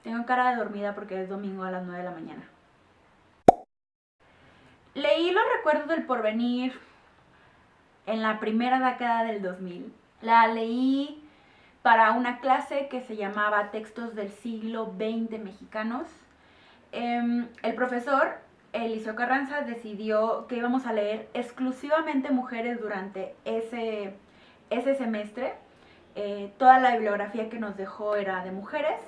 Tengo cara de dormida porque es domingo a las 9 de la mañana. Leí Los recuerdos del porvenir en la primera década del 2000. La leí para una clase que se llamaba Textos del siglo XX mexicanos. El profesor Eliseo Carranza decidió que íbamos a leer exclusivamente mujeres durante ese semestre. Toda la bibliografía que nos dejó era de mujeres.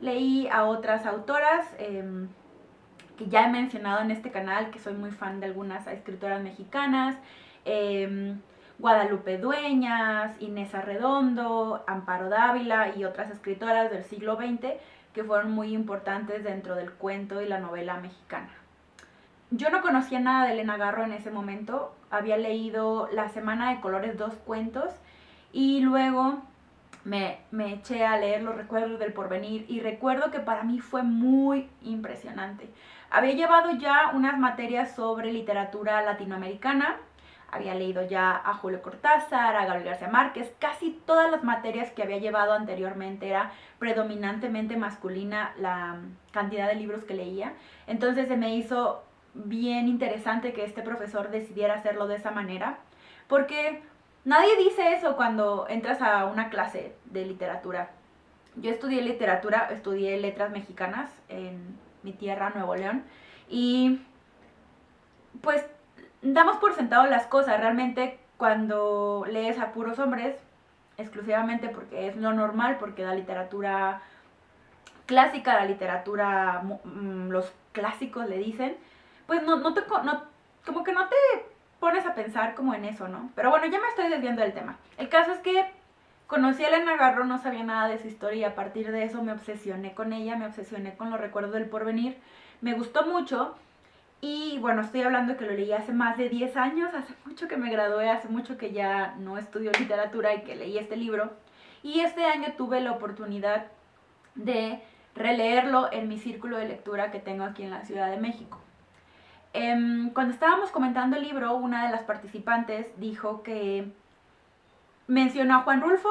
Leí a otras autoras que ya he mencionado en este canal, que soy muy fan de algunas escritoras mexicanas. Guadalupe Dueñas, Inés Arredondo, Amparo Dávila y otras escritoras del siglo XX que fueron muy importantes dentro del cuento y la novela mexicana. Yo no conocía nada de Elena Garro en ese momento, había leído La Semana de Colores, 2 cuentos, y luego me eché a leer Los recuerdos del porvenir y recuerdo que para mí fue muy impresionante. Había llevado ya unas materias sobre literatura latinoamericana, había leído ya a Julio Cortázar, a Gabriel García Márquez, casi todas las materias que había llevado anteriormente era predominantemente masculina la cantidad de libros que leía. Entonces se me hizo bien interesante que este profesor decidiera hacerlo de esa manera, porque nadie dice eso cuando entras a una clase de literatura. Yo estudié literatura, estudié letras mexicanas en mi tierra, Nuevo León, y pues damos por sentado las cosas. Realmente cuando lees a puros hombres, exclusivamente porque es lo normal, porque la literatura clásica, la literatura, los clásicos le dicen, pues como que no te pones a pensar como en eso, ¿no? Pero bueno, ya me estoy desviando del tema. El caso es que conocí a Elena Garro, no sabía nada de su historia y a partir de eso me obsesioné con ella, me obsesioné con Los recuerdos del porvenir. Me gustó mucho y bueno, estoy hablando que lo leí hace más de 10 años, hace mucho que me gradué, hace mucho que ya no estudio literatura y que leí este libro. Y este año tuve la oportunidad de releerlo en mi círculo de lectura que tengo aquí en la Ciudad de México. Cuando estábamos comentando el libro, una de las participantes dijo que mencionó a Juan Rulfo,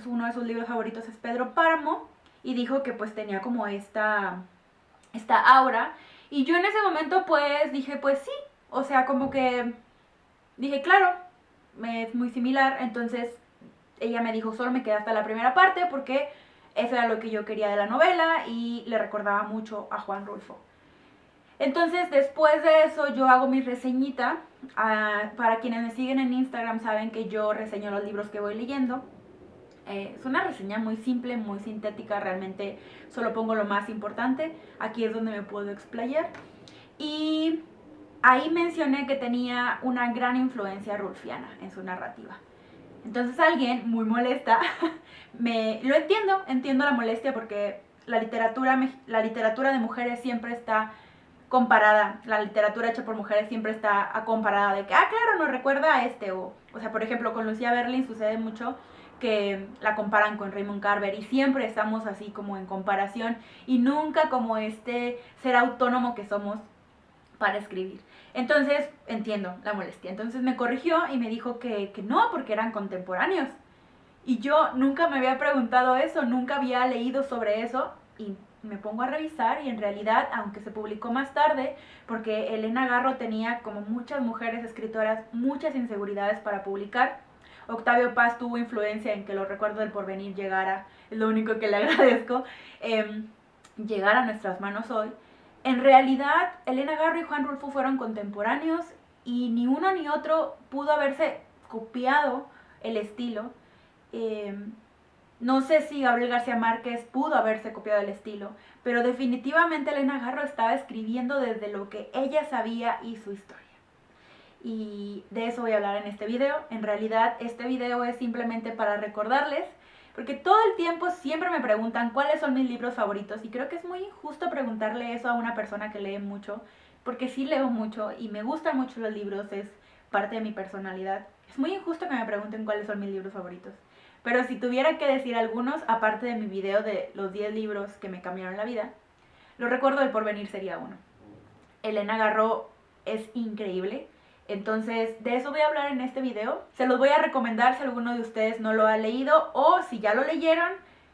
uno de sus libros favoritos es Pedro Páramo, y dijo que pues tenía como esta aura, y yo en ese momento pues dije pues sí, o sea como que dije claro, es muy similar, entonces ella me dijo solo me quedé hasta la primera parte porque eso era lo que yo quería de la novela y le recordaba mucho a Juan Rulfo. Entonces, después de eso, yo hago mi reseñita. Para quienes me siguen en Instagram saben que yo reseño los libros que voy leyendo. Es una reseña muy simple, muy sintética, realmente solo pongo lo más importante. Aquí es donde me puedo explayar. Y ahí mencioné que tenía una gran influencia rulfiana en su narrativa. Entonces alguien muy molesta, lo entiendo la molestia porque la literatura de mujeres siempre está comparada, la literatura hecha por mujeres siempre está comparada de que, claro, nos recuerda a este, o sea, por ejemplo, con Lucía Berlin sucede mucho que la comparan con Raymond Carver y siempre estamos así como en comparación y nunca como este ser autónomo que somos para escribir. Entonces, entiendo la molestia. Entonces me corrigió y me dijo que no, porque eran contemporáneos. Y yo nunca me había preguntado eso, nunca había leído sobre eso y me pongo a revisar y en realidad, aunque se publicó más tarde, porque Elena Garro tenía, como muchas mujeres escritoras, muchas inseguridades para publicar, Octavio Paz tuvo influencia en que Los recuerdos del porvenir llegara, es lo único que le agradezco, llegar a nuestras manos hoy. En realidad, Elena Garro y Juan Rulfo fueron contemporáneos y ni uno ni otro pudo haberse copiado el estilo. eh, no sé si Gabriel García Márquez pudo haberse copiado el estilo, pero definitivamente Elena Garro estaba escribiendo desde lo que ella sabía y su historia. Y de eso voy a hablar en este video. En realidad este video es simplemente para recordarles, porque todo el tiempo siempre me preguntan cuáles son mis libros favoritos y creo que es muy injusto preguntarle eso a una persona que lee mucho, porque sí leo mucho y me gustan mucho los libros, es parte de mi personalidad. Es muy injusto que me pregunten cuáles son mis libros favoritos. Pero si tuviera que decir algunos, aparte de mi video de los 10 libros que me cambiaron la vida, Los recuerdos del porvenir sería uno. Elena Garro es increíble. Entonces, de eso voy a hablar en este video. Se los voy a recomendar si alguno de ustedes no lo ha leído o si ya lo leyeron,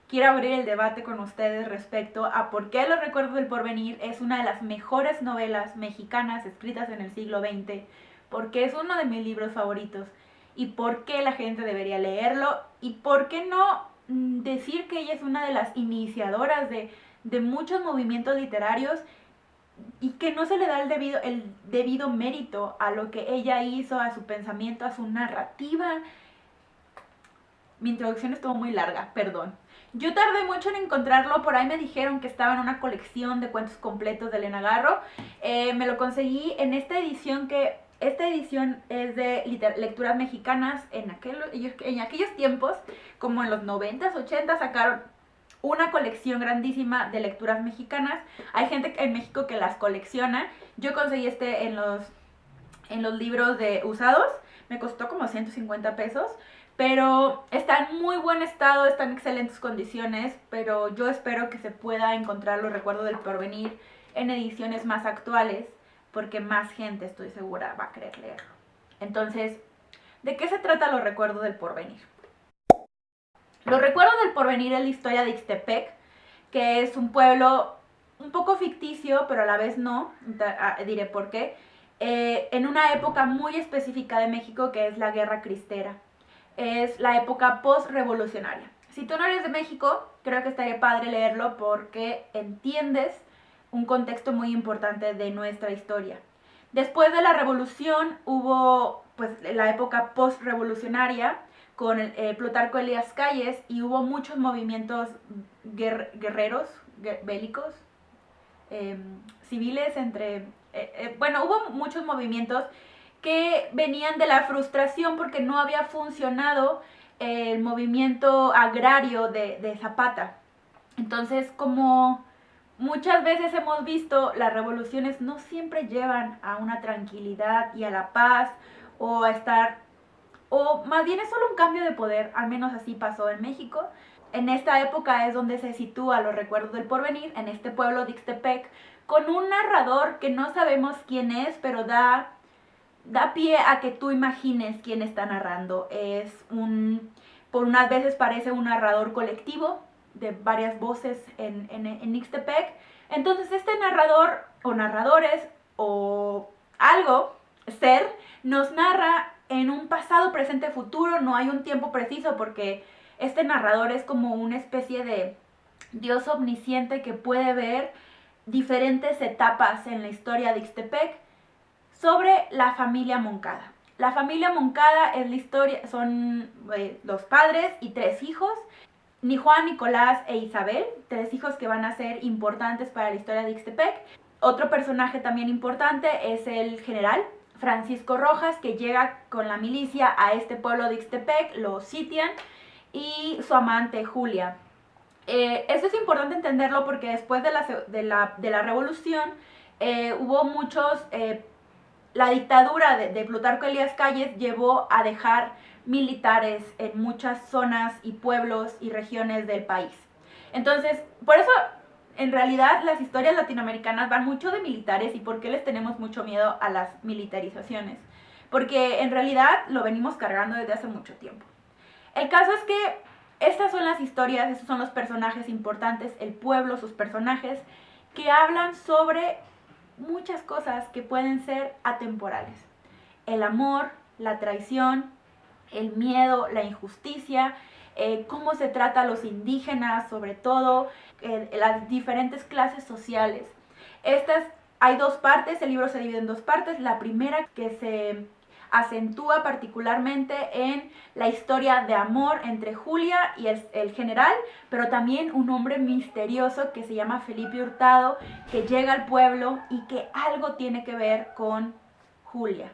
quiero abrir el debate con ustedes respecto a por qué Los Recuerdos del Porvenir es una de las mejores novelas mexicanas escritas en el siglo XX, por qué es uno de mis libros favoritos y por qué la gente debería leerlo y por qué no decir que ella es una de las iniciadoras de muchos movimientos literarios y que no se le da el debido mérito a lo que ella hizo, a su pensamiento, a su narrativa. Mi introducción estuvo muy larga, perdón. Yo tardé mucho en encontrarlo, por ahí me dijeron que estaba en una colección de cuentos completos de Elena Garro. Me lo conseguí en esta edición esta edición es de lecturas mexicanas en aquellos tiempos, como en los 90s, 80s, sacaron una colección grandísima de lecturas mexicanas. Hay gente en México que las colecciona. Yo conseguí en los libros de usados. Me costó como 150 pesos. Pero está en muy buen estado, está en excelentes condiciones. Pero yo espero que se pueda encontrar Los Recuerdos del Porvenir en ediciones más actuales, porque más gente, estoy segura, va a querer leerlo. Entonces, ¿de qué se trata Los Recuerdos del Porvenir? Los Recuerdos del Porvenir es la historia de Ixtepec, que es un pueblo un poco ficticio, pero a la vez no, diré por qué, en una época muy específica de México, que es la Guerra Cristera. Es la época post-revolucionaria. Si tú no eres de México, creo que estaría padre leerlo porque entiendes un contexto muy importante de nuestra historia. Después de la revolución hubo pues la época post-revolucionaria con Plutarco Elías Calles y hubo muchos movimientos guerreros, bélicos, civiles bueno, hubo muchos movimientos que venían de la frustración porque no había funcionado el movimiento agrario de Zapata. Entonces, como muchas veces hemos visto, las revoluciones no siempre llevan a una tranquilidad y a la paz o a estar, o más bien es solo un cambio de poder, al menos así pasó en México. En esta época es donde se sitúa Los Recuerdos del Porvenir, en este pueblo de Ixtepec, con un narrador que no sabemos quién es, pero da pie a que tú imagines quién está narrando. Por unas veces parece un narrador colectivo de varias voces en Ixtepec. Entonces este narrador o narradores o algo, ser, nos narra en un pasado, presente, futuro. No hay un tiempo preciso porque este narrador es como una especie de Dios omnisciente que puede ver diferentes etapas en la historia de Ixtepec sobre la familia Moncada. La familia Moncada es la historia, son los padres y 3 hijos, ni Juan, Nicolás e Isabel, 3 hijos que van a ser importantes para la historia de Ixtepec. Otro personaje también importante es el general Francisco Rojas, que llega con la milicia a este pueblo de Ixtepec, lo sitian, y su amante Julia. Esto es importante entenderlo porque después de la revolución hubo muchos... la dictadura de Plutarco Elías Calles llevó a dejar militares en muchas zonas y pueblos y regiones del país. Entonces, por eso en realidad las historias latinoamericanas van mucho de militares y por qué les tenemos mucho miedo a las militarizaciones. Porque en realidad lo venimos cargando desde hace mucho tiempo. El caso es que estas son las historias, estos son los personajes importantes, el pueblo, sus personajes, que hablan sobre muchas cosas que pueden ser atemporales. El amor, la traición, el miedo, la injusticia, cómo se trata a los indígenas, sobre todo, las diferentes clases sociales. Hay 2 partes, el libro se divide en 2 partes. La primera que se acentúa particularmente en la historia de amor entre Julia y el general, pero también un hombre misterioso que se llama Felipe Hurtado, que llega al pueblo y que algo tiene que ver con Julia.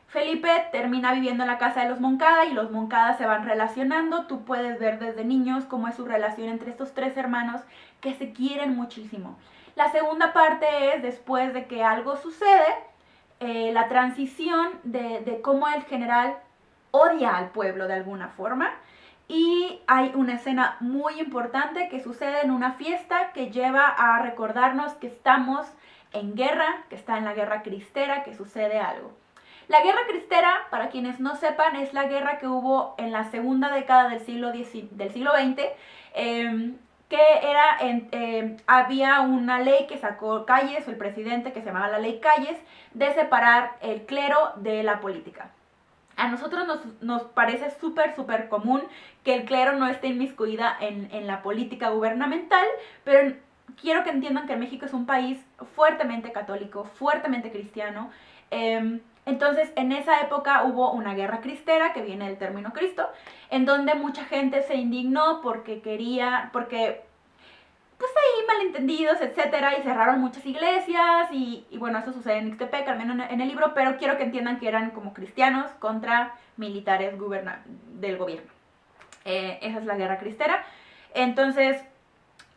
Felipe termina viviendo en la casa de los Moncada y los Moncada se van relacionando. Tú puedes ver desde niños cómo es su relación entre estos 3 hermanos que se quieren muchísimo. La segunda parte es después de que algo sucede, la transición de cómo el general odia al pueblo de alguna forma. Y hay una escena muy importante que sucede en una fiesta que lleva a recordarnos que estamos en guerra, que está en la Guerra Cristera, que sucede algo. La Guerra Cristera, para quienes no sepan, es la guerra que hubo en la segunda década del siglo XX que era, había una ley que sacó Calles, el presidente, que se llamaba la ley Calles, de separar el clero de la política. A nosotros nos parece súper común que el clero no esté inmiscuida en la política gubernamental, pero quiero que entiendan que México es un país fuertemente católico, fuertemente cristiano. Entonces, en esa época hubo una guerra cristera, que viene del término Cristo, en donde mucha gente se indignó porque pues ahí malentendidos, etcétera, y cerraron muchas iglesias, y bueno, eso sucede en Ixtepec, al menos en el libro, pero quiero que entiendan que eran como cristianos contra militares del gobierno. Esa es la guerra cristera. Entonces,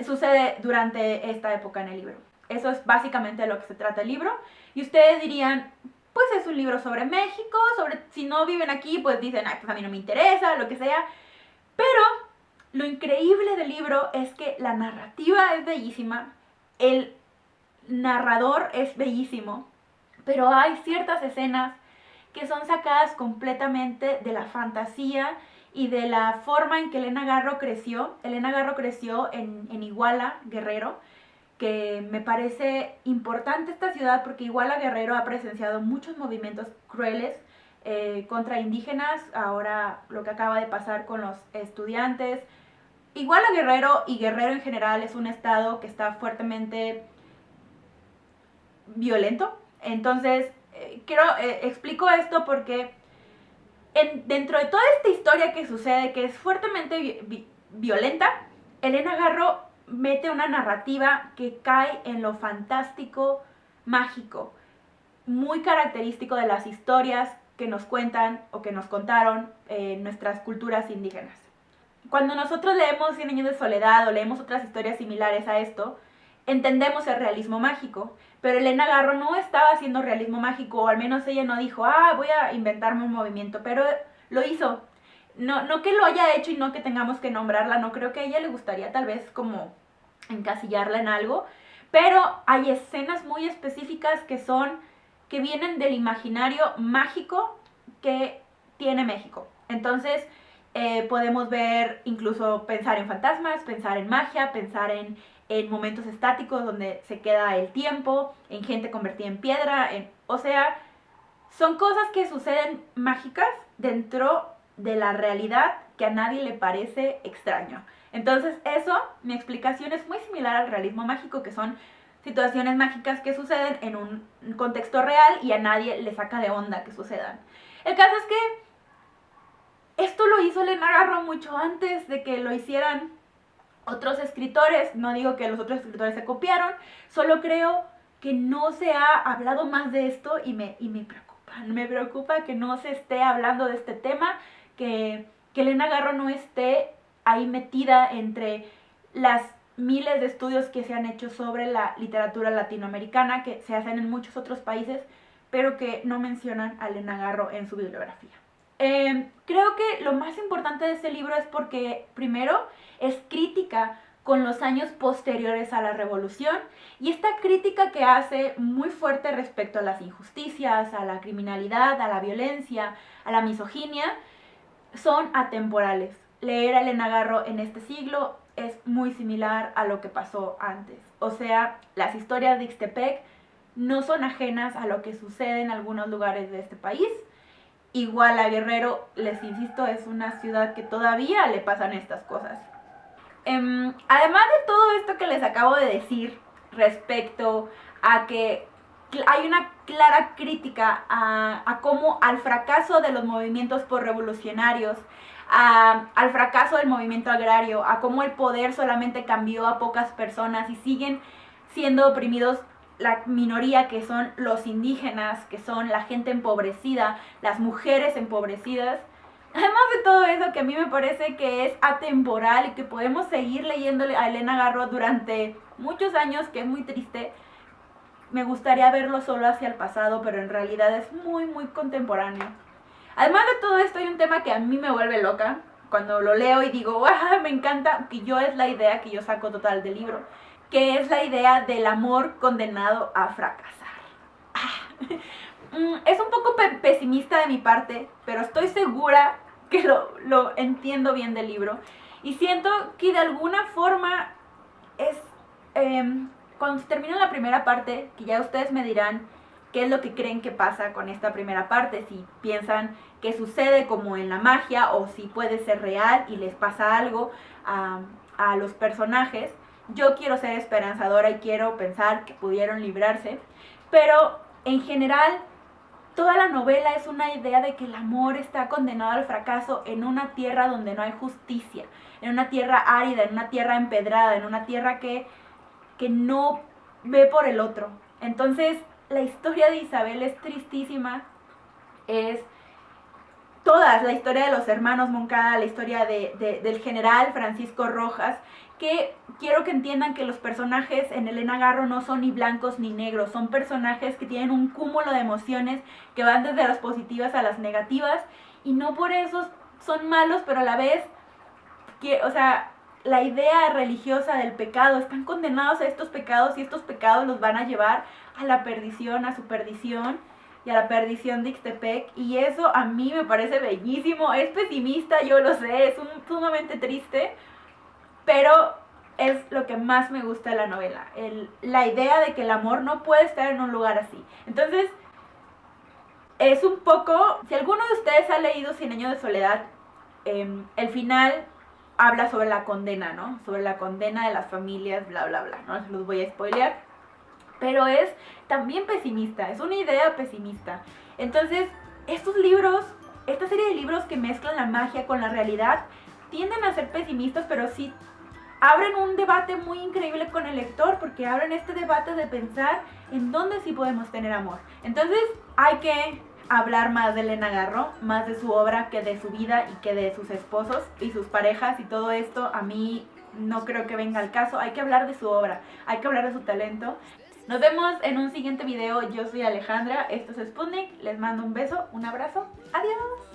sucede durante esta época en el libro. Eso es básicamente de lo que se trata el libro, y ustedes dirían, pues es un libro sobre México, si no viven aquí, pues dicen, ay, pues a mí no me interesa, lo que sea, pero lo increíble del libro es que la narrativa es bellísima, el narrador es bellísimo, pero hay ciertas escenas que son sacadas completamente de la fantasía y de la forma en que Elena Garro creció. Elena Garro creció en Iguala, Guerrero, que me parece importante esta ciudad porque Iguala, Guerrero ha presenciado muchos movimientos crueles contra indígenas, ahora lo que acaba de pasar con los estudiantes. Iguala, Guerrero y Guerrero en general es un estado que está fuertemente violento. Entonentonces, explico esto porque dentro de toda esta historia que sucede, que es fuertemente violenta, Elena Garro mete una narrativa que cae en lo fantástico, mágico, muy característico de las historias que nos cuentan o que nos contaron nuestras culturas indígenas. Cuando nosotros leemos 100 años de soledad o leemos otras historias similares a esto, entendemos el realismo mágico, pero Elena Garro no estaba haciendo realismo mágico, o al menos ella no dijo, voy a inventarme un movimiento, pero lo hizo. No que lo haya hecho y no que tengamos que nombrarla, no creo que a ella le gustaría tal vez como encasillarla en algo, pero hay escenas muy específicas que vienen del imaginario mágico que tiene México. Entonces, podemos ver, incluso pensar en fantasmas, pensar en magia, pensar en momentos estáticos donde se queda el tiempo, en gente convertida en piedra, o sea, son cosas que suceden mágicas dentro de la realidad que a nadie le parece extraño. Entonces eso, mi explicación es muy similar al realismo mágico, que son situaciones mágicas que suceden en un contexto real y a nadie le saca de onda que sucedan. El caso es que esto lo hizo Elena Garro mucho antes de que lo hicieran otros escritores. No digo que los otros escritores se copiaron, solo creo que no se ha hablado más de esto y me preocupa que no se esté hablando de este tema, que Elena Garro no esté ahí metida entre las miles de estudios que se han hecho sobre la literatura latinoamericana, que se hacen en muchos otros países, pero que no mencionan a Elena Garro en su bibliografía. Creo que lo más importante de este libro es porque, primero, es crítica con los años posteriores a la revolución, y esta crítica que hace muy fuerte respecto a las injusticias, a la criminalidad, a la violencia, a la misoginia, son atemporales. Leer a Elena Garro en este siglo es muy similar a lo que pasó antes. O sea, las historias de Ixtepec no son ajenas a lo que sucede en algunos lugares de este país. Iguala, Guerrero, les insisto, es una ciudad que todavía le pasan estas cosas. Además de todo esto que les acabo de decir respecto a que hay una clara crítica a cómo al fracaso de los movimientos posrevolucionarios, al fracaso del movimiento agrario, a cómo el poder solamente cambió a pocas personas y siguen siendo oprimidos la minoría, que son los indígenas, que son la gente empobrecida, las mujeres empobrecidas. Además de todo eso, que a mí me parece que es atemporal y que podemos seguir leyéndole a Elena Garro durante muchos años, que es muy triste. Me gustaría verlo solo hacia el pasado, pero en realidad es muy contemporáneo. Además de todo esto, hay un tema que a mí me vuelve loca cuando lo leo y digo, ¡wow! Me encanta, que yo es la idea que yo saco total del libro, que es la idea del amor condenado a fracasar. Es un poco pesimista de mi parte, pero estoy segura que lo entiendo bien del libro. Y siento que de alguna forma es, cuando se termina la primera parte, que ya ustedes me dirán qué es lo que creen que pasa con esta primera parte, si piensan que sucede como en la magia o si puede ser real y les pasa algo a los personajes. Yo quiero ser esperanzadora y quiero pensar que pudieron librarse, pero en general toda la novela es una idea de que el amor está condenado al fracaso en una tierra donde no hay justicia, en una tierra árida, en una tierra empedrada, en una tierra que no ve por el otro. Entonces, la historia de Isabel es tristísima, es todas, la historia de los hermanos Moncada, la historia del general Francisco Rojas, que quiero que entiendan que los personajes en Elena Garro no son ni blancos ni negros, son personajes que tienen un cúmulo de emociones que van desde las positivas a las negativas, y no por eso son malos, pero a la vez, o sea, la idea religiosa del pecado, están condenados a estos pecados y estos pecados los van a llevar a la perdición, a su perdición y a la perdición de Ixtepec, y eso a mí me parece bellísimo. Es pesimista, yo lo sé, es sumamente triste, pero es lo que más me gusta de la novela, la idea de que el amor no puede estar en un lugar así. Entonces, es un poco, si alguno de ustedes ha leído Cien años de soledad, el final habla sobre la condena, ¿no? Sobre la condena de las familias, bla, bla, bla. No se los voy a spoilear. Pero es también pesimista, es una idea pesimista. Entonces, estos libros, esta serie de libros que mezclan la magia con la realidad, tienden a ser pesimistas, pero sí abren un debate muy increíble con el lector, porque abren este debate de pensar en dónde sí podemos tener amor. Entonces, hay que hablar más de Elena Garro, más de su obra que de su vida y que de sus esposos y sus parejas y todo esto. A mí no creo que venga al caso. Hay que hablar de su obra, hay que hablar de su talento. Nos vemos en un siguiente video. Yo soy Alejandra, esto es Sputnik, les mando un beso, un abrazo, adiós.